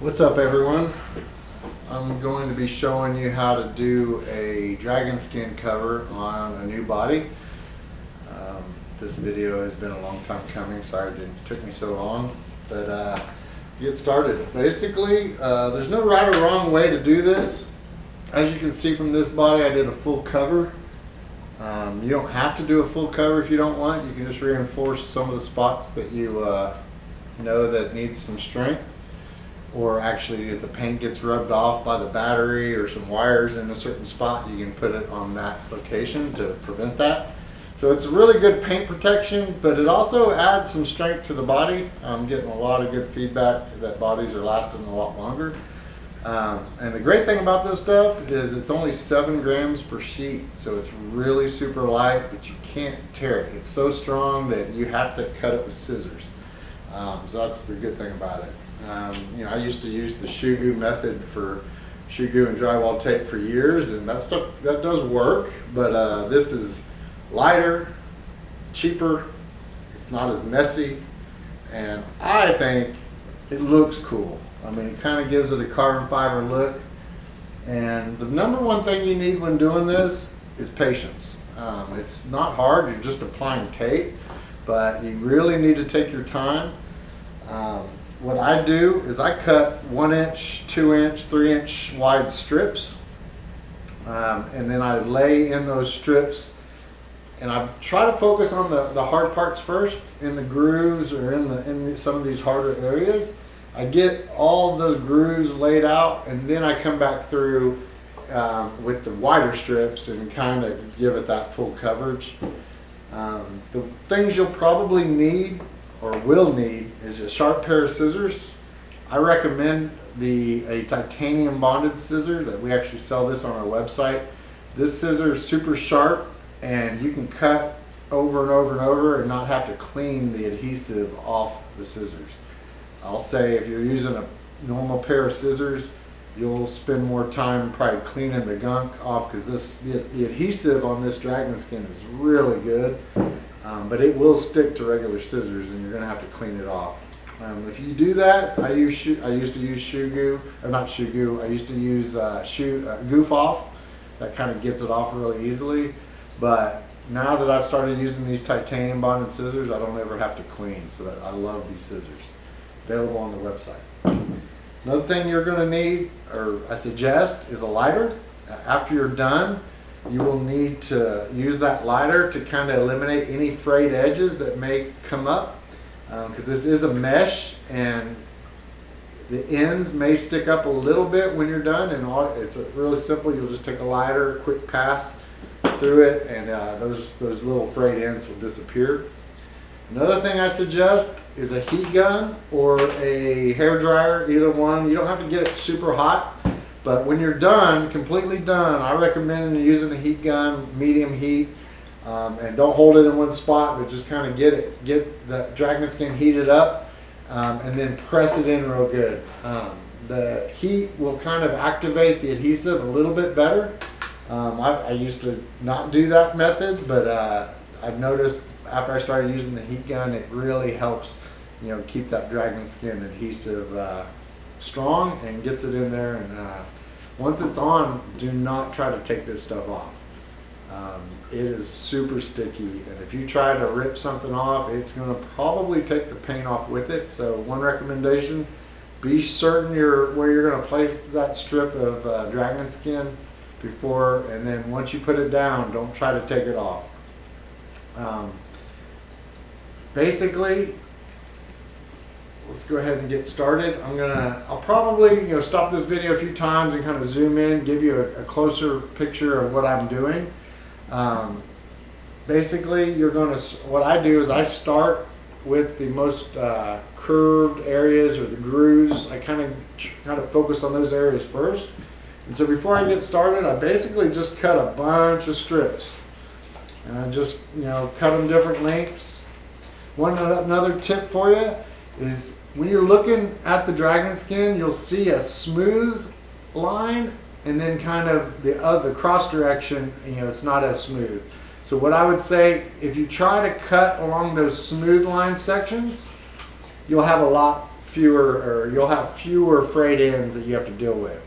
What's up, everyone? I'm going to be showing you how to do a dragon skin cover on a new body. This video has been a long time coming. Sorry it took me so long, but get started. Basically, there's no right or wrong way to do this. As you can see from this body, I did a full cover. You don't have to do a full cover if you don't want. You can just reinforce some of the spots that you know that needs some strength. Or actually, if the paint gets rubbed off by the battery or some wires in a certain spot, you can put it on that location to prevent that. So it's a really good paint protection, but it also adds some strength to the body. I'm getting a lot of good feedback that bodies are lasting a lot longer. And the great thing about this stuff is it's only 7 grams per sheet, so it's really super light, but you can't tear it. It's so strong that you have to cut it with scissors. So that's the good thing about it. You know, I used to use the shoe glue method for shoe glue and drywall tape for years, and that stuff that does work, but this is lighter, cheaper, it's not as messy, and I think it looks cool. I mean, it kind of gives it a carbon fiber look, and the number one thing you need when doing this is patience. It's not hard, you're just applying tape, but you really need to take your time. What I do is I cut 1 inch, 2 inch, 3 inch wide strips, and then I lay in those strips, and I try to focus on the hard parts first, in the grooves or in some of these harder areas. I get all those grooves laid out, and then I come back through with the wider strips and kind of give it that full coverage. The things you'll probably need or will need is a sharp pair of scissors. I recommend a titanium bonded scissor that we actually sell this on our website. This scissor is super sharp, and you can cut over and over and over and not have to clean the adhesive off the scissors. I'll say if you're using a normal pair of scissors, you'll spend more time probably cleaning the gunk off, because the adhesive on this dragon skin is really good. But it will stick to regular scissors, and you're going to have to clean it off. If you do that, I used to use shoe glue, or not shoe glue. I used to use goof off. That kind of gets it off really easily. But now that I've started using these titanium bonded scissors, I don't ever have to clean. So I love these scissors. Available on the website. Another thing you're going to need, or I suggest, is a lighter. After you're done, you will need to use that lighter to kind of eliminate any frayed edges that may come up, because this is a mesh and the ends may stick up a little bit when you're done, and it's really simple. You'll just take a lighter, quick pass through it, and those little frayed ends will disappear. Another thing I suggest is a heat gun or a hair dryer, either one. You don't have to get it super hot. But when you're done, completely done, I recommend using the heat gun, medium heat, and don't hold it in one spot, but just kind of get the dragon skin heated up, and then press it in real good. The heat will kind of activate the adhesive a little bit better. I used to not do that method, but I've noticed after I started using the heat gun, it really helps, you know, keep that dragon skin adhesive strong and gets it in there. And once it's on, do not try to take this stuff off. It is super sticky, and if you try to rip something off, it's going to probably take the paint off with it. So one recommendation, be certain where you're going to place that strip of dragon skin before, and then once you put it down, don't try to take it off. Basically, let's go ahead and get started. I'll probably stop this video a few times and kind of zoom in, give you a closer picture of what I'm doing. Basically, what I do is I start with the most curved areas or the grooves. I kind of focus on those areas first. And so before I get started, I basically just cut a bunch of strips, and I just cut them different lengths. Another tip for you is, when you're looking at the dragon skin, you'll see a smooth line, and then kind of the cross direction, it's not as smooth. So what I would say, if you try to cut along those smooth line sections, you'll have a lot fewer, or you'll have fewer frayed ends that you have to deal with.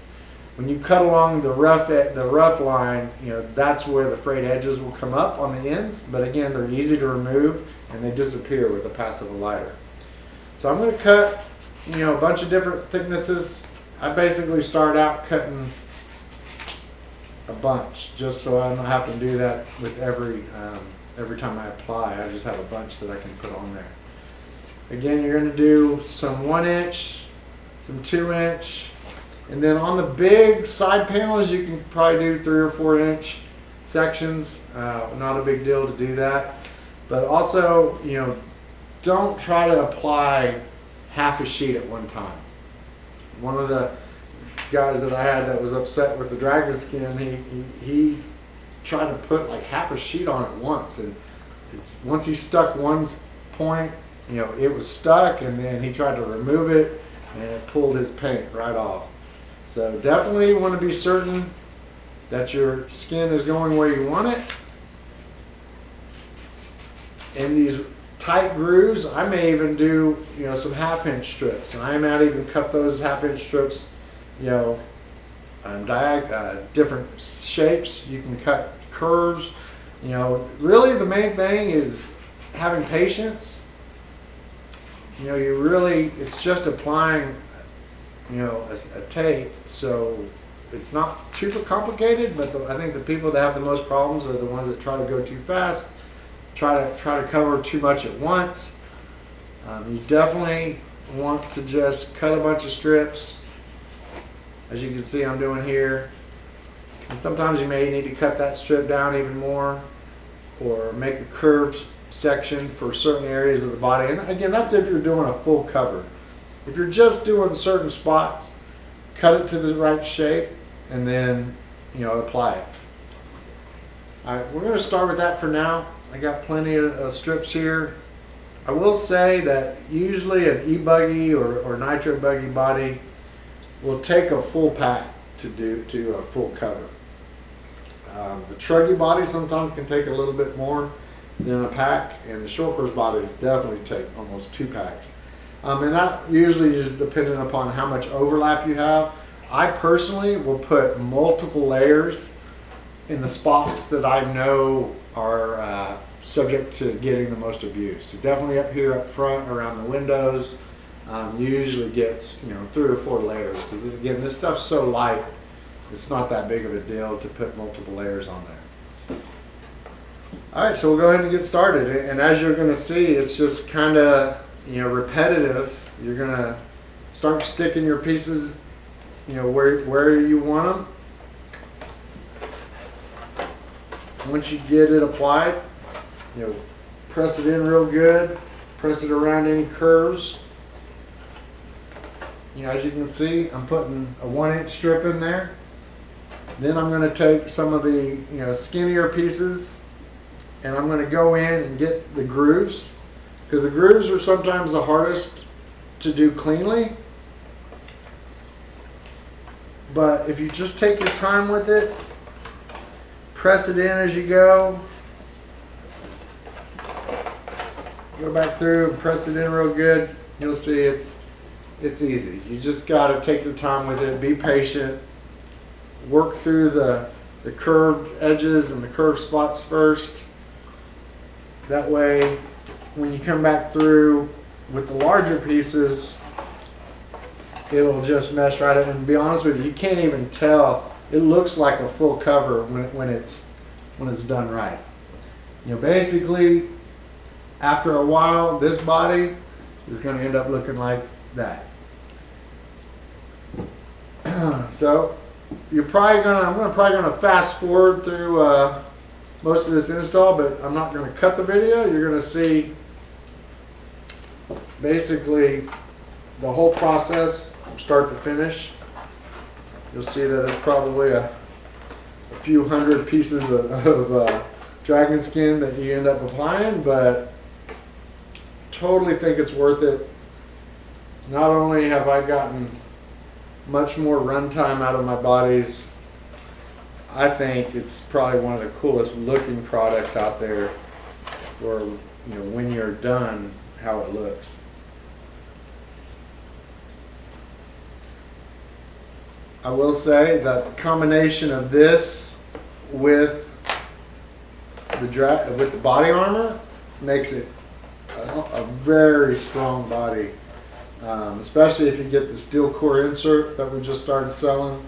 When you cut along the rough line, you know, that's where the frayed edges will come up on the ends. But again, they're easy to remove and they disappear with the pass of a lighter. So I'm going to cut, you know, a bunch of different thicknesses. I basically start out cutting a bunch, just so I don't have to do that with every time I apply. I just have a bunch that I can put on there. Again, you're going to do some 1 inch, some 2 inch, and then on the big side panels, you can probably do 3 or 4 inch sections. Not a big deal to do that. But also, you know, don't try to apply half a sheet at one time. One of the guys that I had that was upset with the dragon skin, he tried to put like half a sheet on it once, and once he stuck one point, you know, it was stuck, and then he tried to remove it and it pulled his paint right off. So definitely want to be certain that your skin is going where you want it. And these tight grooves, I may even do, you know, some 1/2 inch strips, and I might even cut those 1/2 inch strips, you know, different shapes. You can cut curves. You know, really the main thing is having patience. You know, it's just applying, you know, a tape, so it's not super complicated. But I think the people that have the most problems are the ones that try to go too fast, try to cover too much at once. You definitely want to just cut a bunch of strips, as you can see I'm doing here. And sometimes you may need to cut that strip down even more, or make a curved section for certain areas of the body. And again, that's if you're doing a full cover. If you're just doing certain spots, cut it to the right shape and then, you know, apply it. All right, we're going to start with that for now. I got plenty of strips here. I will say that usually an e-buggy or nitro buggy body will take a full pack to do a full cover. The truggy body sometimes can take a little bit more than a pack, and the short course bodies definitely take almost 2 packs. And that usually is dependent upon how much overlap you have. I personally will put multiple layers in the spots that I know are subject to getting the most abuse. So definitely up here up front around the windows, usually gets, you know, 3 or 4 layers, because again, this stuff's so light, it's not that big of a deal to put multiple layers on there. All right, so we'll go ahead and get started. And as you're going to see, it's just kind of, you know, repetitive. You're going to start sticking your pieces, you know, where you want them. Once you get it applied, you know, press it in real good. Press it around any curves. You know, as you can see, I'm putting a 1 inch strip in there. Then I'm going to take some of the, you know, skinnier pieces, and I'm going to go in and get the grooves, because the grooves are sometimes the hardest to do cleanly. But if you just take your time with it, press it in as you go back through and press it in real good, you'll see it's easy. You just got to take your time with it, be patient, work through the curved edges and the curved spots first. That way, when you come back through with the larger pieces, it'll just mesh right in. And to be honest with you, you can't even tell. It looks like a full cover when it's done right. You know, basically, after a while, this body is going to end up looking like that. So I'm probably gonna fast forward through most of this install, but I'm not going to cut the video. You're going to see basically the whole process from start to finish. You'll see that it's probably a few hundred pieces of dragon skin that you end up applying, but totally think it's worth it. Not only have I gotten much more runtime out of my bodies, I think it's probably one of the coolest looking products out there for, you know, when you're done, how it looks. I will say that the combination of this with the body armor makes it a very strong body, especially if you get the steel core insert that we just started selling.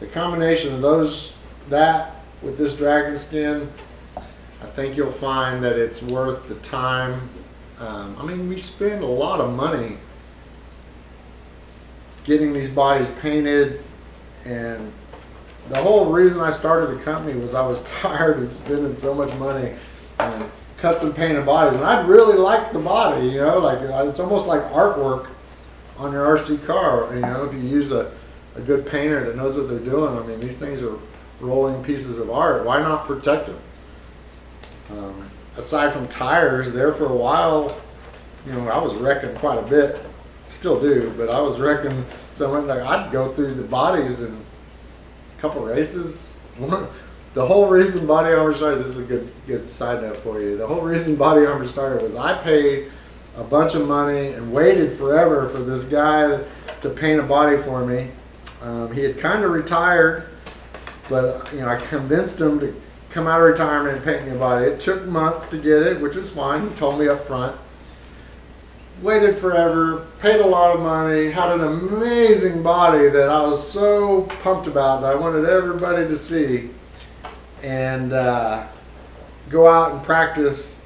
The combination of that with this dragon skin, I think you'll find that it's worth the time. I mean, we spend a lot of money getting these bodies painted, and the whole reason I started the company was I was tired of spending so much money on custom painted bodies, and I really like the body, you know, like it's almost like artwork on your RC car, you know, if you use a good painter that knows what they're doing. I mean, these things are rolling pieces of art. Why not protect them? Aside from tires, there for a while, you know, I was wrecking quite a bit, still do, but I was wrecking so much, like I'd go through the bodies in a couple races. The whole reason body armor started, this is a good side note for you, the whole reason body armor started was I paid a bunch of money and waited forever for this guy to paint a body for me. He had kind of retired, but you know, I convinced him to come out of retirement and paint me a body. It took months to get it, which is fine. He told me up front. Waited forever, paid a lot of money, had an amazing body that I was so pumped about that I wanted everybody to see, and go out and practice,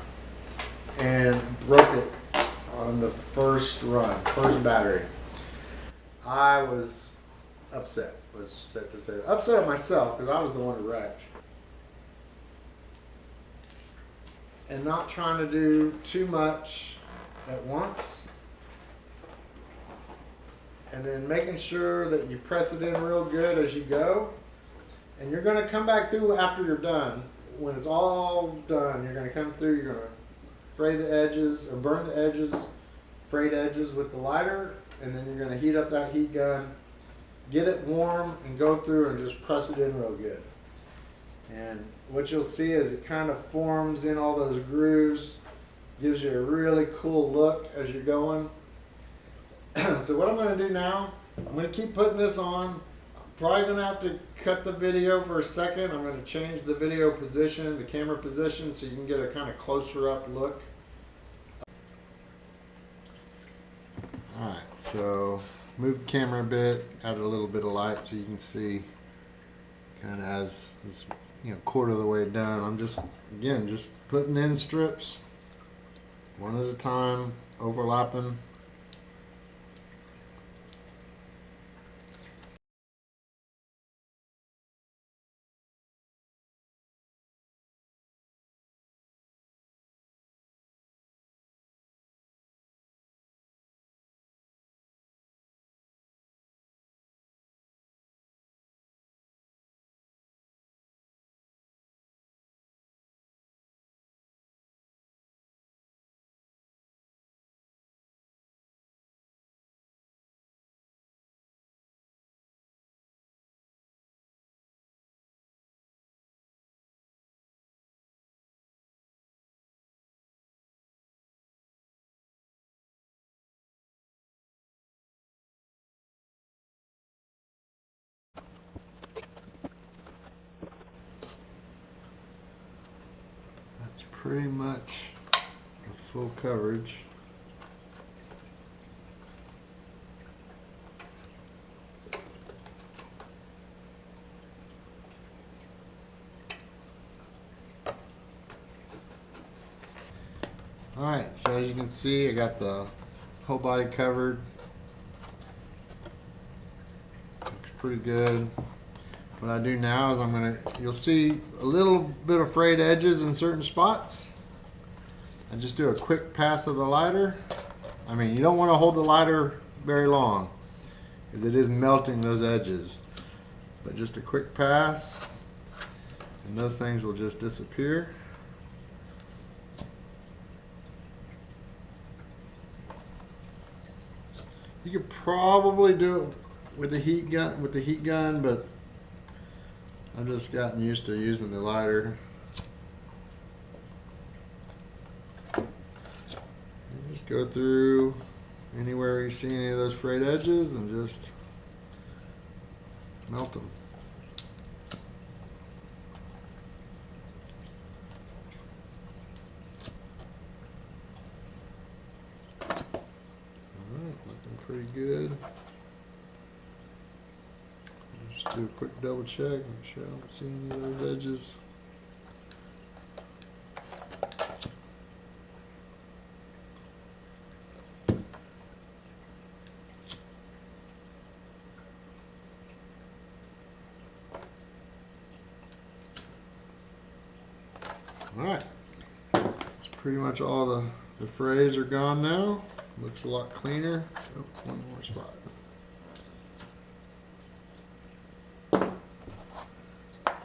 and broke it on the first run, first battery. I was upset, was set to say. Upset at myself because I was the one who wrecked. And not trying to do too much at once. And then making sure that you press it in real good as you go. And you're going to come back through after you're done. When it's all done, you're going to come through, you're going to fray the edges, or burn the edges, frayed edges with the lighter, and then you're going to heat up that heat gun, get it warm, and go through and just press it in real good. And what you'll see is it kind of forms in all those grooves, gives you a really cool look as you're going. So what I'm going to do now, I'm going to keep putting this on. I'm probably going to have to cut the video for a second. I'm going to change the video position, the camera position, so you can get a kind of closer up look. Alright, so move the camera a bit, add a little bit of light so you can see kind of as it's, you know, quarter of the way done. I'm just, again, just putting in strips one at a time, overlapping. That's pretty much the full coverage. Alright, so as you can see, I got the whole body covered. Looks pretty good. What I do now is you'll see a little bit of frayed edges in certain spots. I just do a quick pass of the lighter. I mean, you don't want to hold the lighter very long because it is melting those edges. But just a quick pass and those things will just disappear. You could probably do it with the heat gun, but I've just gotten used to using the lighter. Just go through anywhere you see any of those frayed edges and just melt them. Alright, looking pretty good. Just do a quick double check, make sure I don't see any of those edges. Alright, that's pretty much all the frays are gone now. Looks a lot cleaner. Oh, one more spot.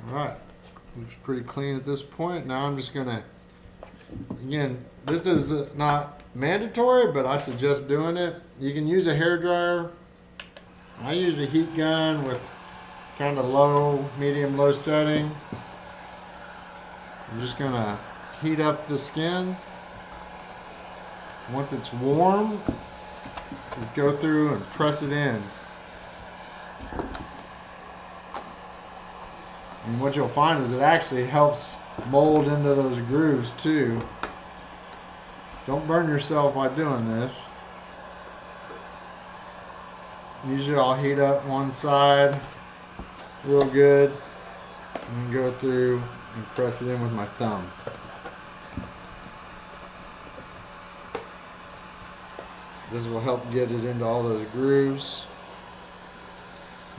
Alright, looks pretty clean at this point. Now I'm just gonna, again, this is not mandatory, but I suggest doing it. You can use a hair dryer. I use a heat gun with kind of low, medium, low setting. I'm just gonna heat up the skin. Once it's warm, just go through and press it in. And what you'll find is it actually helps mold into those grooves too. Don't burn yourself while doing this. Usually I'll heat up one side real good and then go through and press it in with my thumb. This will help get it into all those grooves.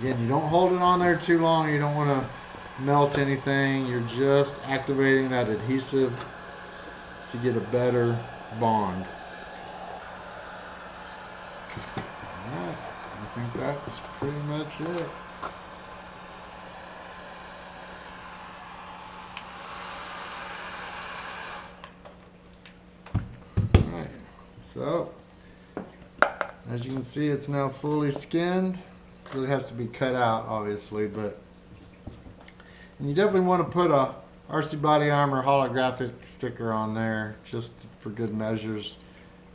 Again, you don't hold it on there too long. You don't want to melt anything. You're just activating that adhesive to get a better bond. Alright, I think that's pretty much it. Alright, so as you can see, it's now fully skinned. Still has to be cut out, obviously, but and you definitely want to put a RC Body Armor holographic sticker on there just for good measures,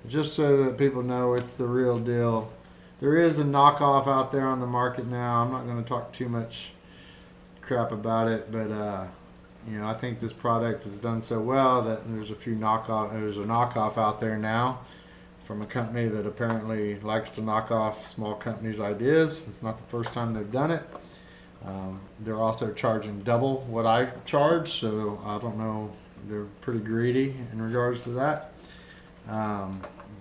just so that people know it's the real deal. There is a knockoff out there on the market now. I'm not going to talk too much crap about it, but you know, I think this product has done so well that there's a knockoff out there now from a company that apparently likes to knock off small companies' ideas. It's not the first time they've done it. They're also charging double what I charge, so I don't know, they're pretty greedy in regards to that.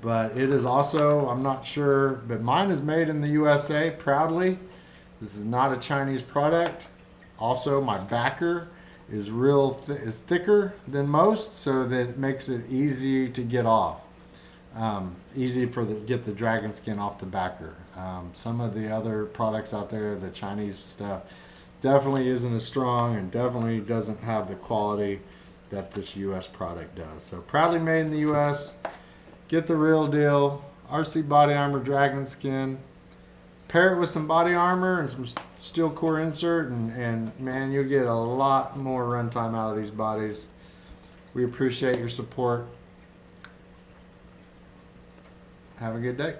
But it is also, I'm not sure, but mine is made in the USA, proudly. This is not a Chinese product. Also, my backer is is thicker than most, so that it makes it easy to get off. Easy for get the dragon skin off the backer. Some of the other products out there, the Chinese stuff, definitely isn't as strong and definitely doesn't have the quality that this US product does. So proudly made in the US. Get the real deal. RC Body Armor dragon skin. Pair it with some body armor and some steel core insert, and man, you'll get a lot more runtime out of these bodies. We appreciate your support. Have a good day.